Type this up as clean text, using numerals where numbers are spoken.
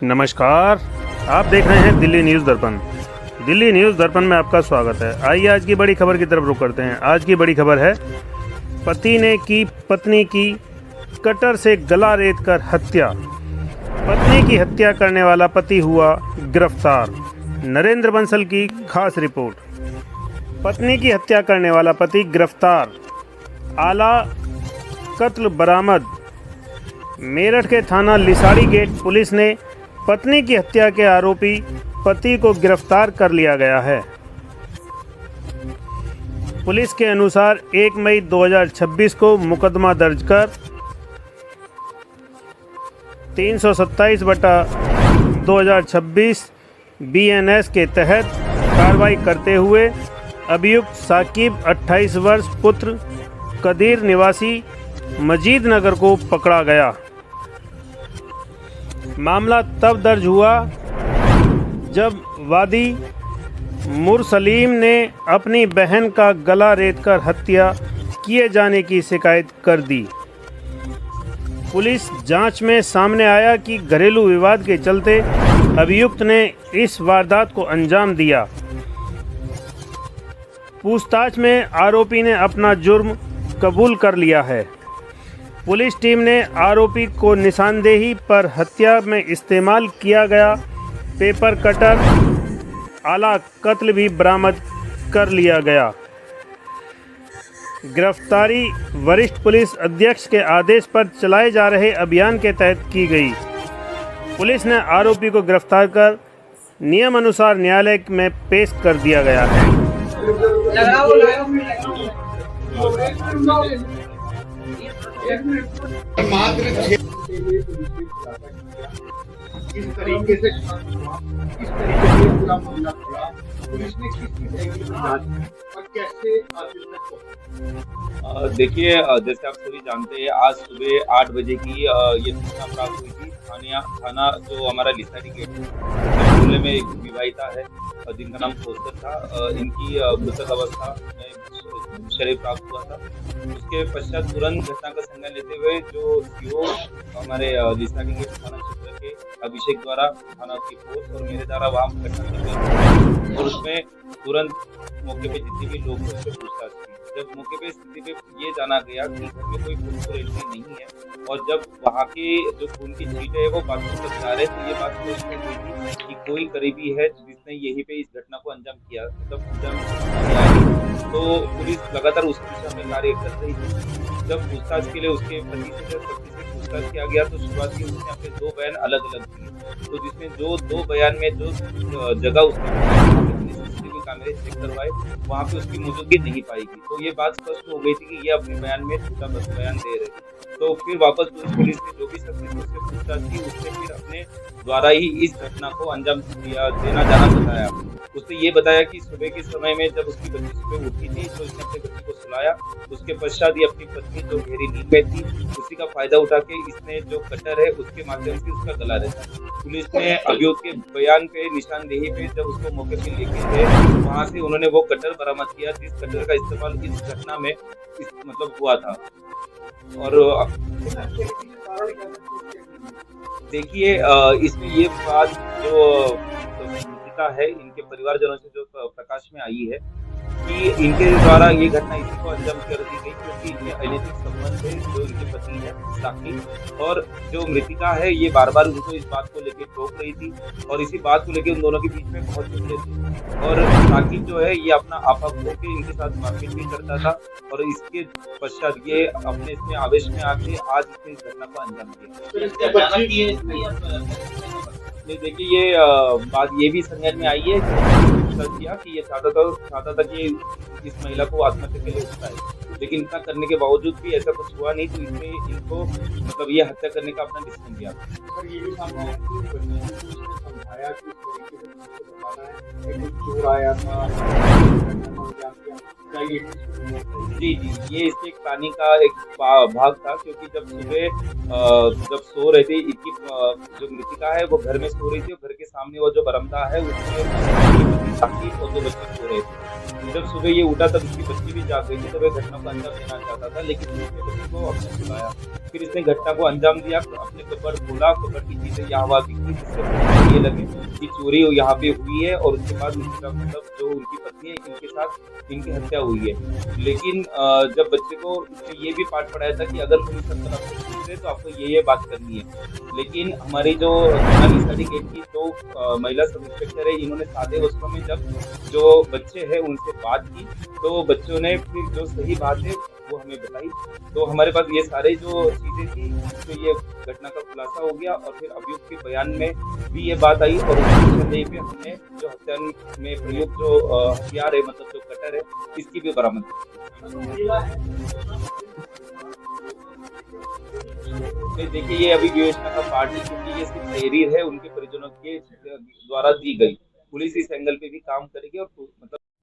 नमस्कार, आप देख रहे हैं दिल्ली न्यूज़ दर्पण। दिल्ली न्यूज़ दर्पण में आपका स्वागत है। आइए आज की बड़ी खबर की तरफ रुख करते हैं। आज की बड़ी खबर है, पति ने की पत्नी की कटर से गला रेतकर हत्या। पत्नी की हत्या करने वाला पति हुआ गिरफ्तार। नरेंद्र बंसल की खास रिपोर्ट। पत्नी की हत्या करने वाला पति गिरफ्तार, आला कत्ल बरामद। मेरठ के थाना लिसाड़ी गेट पुलिस ने पत्नी की हत्या के आरोपी पति को गिरफ्तार कर लिया गया है। पुलिस के अनुसार 1 मई 2026 को मुकदमा दर्ज कर 327/2026 BNS के तहत कार्रवाई करते हुए अभियुक्त साकिब 28 वर्ष पुत्र कदीर निवासी मजीद नगर को पकड़ा गया। मामला तब दर्ज हुआ जब वादी मुरसलीम ने अपनी बहन का गला रेतकर हत्या किए जाने की शिकायत कर दी। पुलिस जांच में सामने आया कि घरेलू विवाद के चलते अभियुक्त ने इस वारदात को अंजाम दिया। पूछताछ में आरोपी ने अपना जुर्म कबूल कर लिया है। पुलिस टीम ने आरोपी को निशानदेही पर हत्या में इस्तेमाल किया गया पेपर कटर आला कत्ल भी बरामद कर लिया गया। गिरफ्तारी वरिष्ठ पुलिस अधीक्षक के आदेश पर चलाए जा रहे अभियान के तहत की गई। पुलिस ने आरोपी को गिरफ्तार कर नियम अनुसार न्यायालय में पेश कर दिया गया है। इस तरीके से पूरा मामला खुला, पुलिस ने किस और कैसे देखिए, जैसे आप सभी जानते हैं, आज सुबह 8 बजे की ये सूचना प्राप्त हुई थी। थाना जो हमारा लिसाड़ी गेट है में एक विवाहिता है जिनका नाम कौशल था। इनकी मृतक अवस्था में शरीर प्राप्त हुआ था। उसके पश्चात तुरंत घटना का संज्ञान लेते हुए जो सीओ हमारे लिसाड़ी गेट थाना क्षेत्र के अभिषेक द्वारा थाना की फोर्स और मेरे द्वारा वहाँ घटना कर गई और उसमें तुरंत मौके पे जितने भी लोग थे उससे पूछताछ की। जब मौके पे स्थिति पे ये जाना गया कि घर में कोई पुलिस एंट्री नहीं है और जब वहाँ के जो खून की छींटे है वो बाथरूम तक जा रहे, तो ये बात सोच में हुई थी कि कोई करीबी है जिसने यहीं पे इस घटना को अंजाम किया, मतलब अंजाम किया। तो पुलिस लगातार उस दिशा में कार्य कर रही थी। जब पूछताछ के लिए उसके पति से पूछताछ किया गया तो शुरुआत की उसने अपने 2 बयान अलग अलग दिए। तो जिसमें जो 2 बयान में जो जगह उसने कैमरे चेक करवाए वहाँ पे उसकी मौजूदगी नहीं पाएगी, तो ये बात स्पष्ट हो गई थी कि ये अपने बयान में झूठा बयान दे रहे थे। तो फिर वापस पुलिस ने जो भी शख्स उससे पूछताछ की, उसने फिर अपने द्वारा ही इस घटना को अंजाम देना जाना बताया। उसने ये बताया कि सुबह के समय में जब उसकी बच्ची सुबह उठी थी तो उसने अपनी बच्ची को सुलाया। उसके पश्चात ही अपनी पत्नी जो गहरी नींद में थी उसी का फायदा उठा के इसने जो कटर है उसके माध्यम से उसका गला रेता। पुलिस ने अभियुक्त के बयान पे निशानदेही पे जब उसको मौके पे लेके गए वहां से उन्होंने वो कटर बरामद किया जिस कटर का इस्तेमाल इस घटना में मतलब हुआ था। और देखिए, इसमें ये बात जो मृतिका है इनके परिवारजनों से जो प्रकाश में आई है कि इनके द्वारा ये घटना इसी को अंजाम कर दी गई क्योंकि इनके अनैतिक संबंध है। जो इनके पति है साकिब और जो मृतिका है ये बार बार उनको इस बात को लेकर टोक रही थी और इसी बात को लेकर उन दोनों के बीच में बहुत झगड़े थे। और साकिब जो है ये अपना आपा खो के इनके साथ मारपीट भी करता था और इसके पश्चात ये अपने इसमें आवेश में आके आज इसने इस घटना को अंजाम दिया। देखिए, ये बात ये भी संज्ञान में आई है किया कि ये चाहता था कि इस महिला को आत्महत्या के लिए उठाए, लेकिन इतना करने के बावजूद भी ऐसा कुछ हुआ नहीं, तो इसने इनको मतलब ये हत्या करने का अपना डिसीजन लिया। ये भी सामने आया कि समझाया कि चोर आया था। जी, ये इसके एक कहानी का एक भाग था क्योंकि जब सुबह जब सो रहे थे इनकी जो मृतिका है वो घर में सो रही थी और घर के सामने वो जो बरामदा है उसमें साथी और 2 बच्चे सो रहे थे। जब सुबह ये उठा तब उसकी बच्ची भी जाग गई थी, तब ये घटना को अंजाम देना चाहता था, लेकिन उसने बच्ची को अपने सुलाया। फिर इसने घटना को अंजाम दिया, अपने कपड़ खोला, कपड़ की चीजें यहाँ वहाँ दिखी, जिससे मुझे ये लगे कि चोरी यहाँ पे हुई है और उसके बाद उसका मतलब जो उनकी पत्नी है इनके साथ इनकी हत्या हुई है। लेकिन जब बच्चे को उसने ये भी पाठ पढ़ाया था कि अगर पुलिस अंदर आपसे पूछे तो आपको ये बात करनी है। लेकिन हमारी जो लिसाड़ी गेट की जो महिला सब इंस्पेक्टर है, इन्होंने सादे वस्त्रों में जब जो बच्चे हैं उनसे बात की तो बच्चों ने फिर जो सही बात है वो हमें बताई। तो हमारे पास ये सारे जो चीजें थी तो ये घटना का खुलासा हो गया और फिर अभियुक्त के बयान में भी ये बात आई और उसके संदेह पे हमने जो हत्या में प्रयुक्त जो हथियार है मतलब जो कटर है इसकी भी बरामद की। देखिए ये अभी विवेचना का पार्ट है क्योंकि ये सिर्फ तहरीर है उनके परिजनों के द्वारा दी गई। पुलिस इस एंगल पे भी काम करेगी और मतलब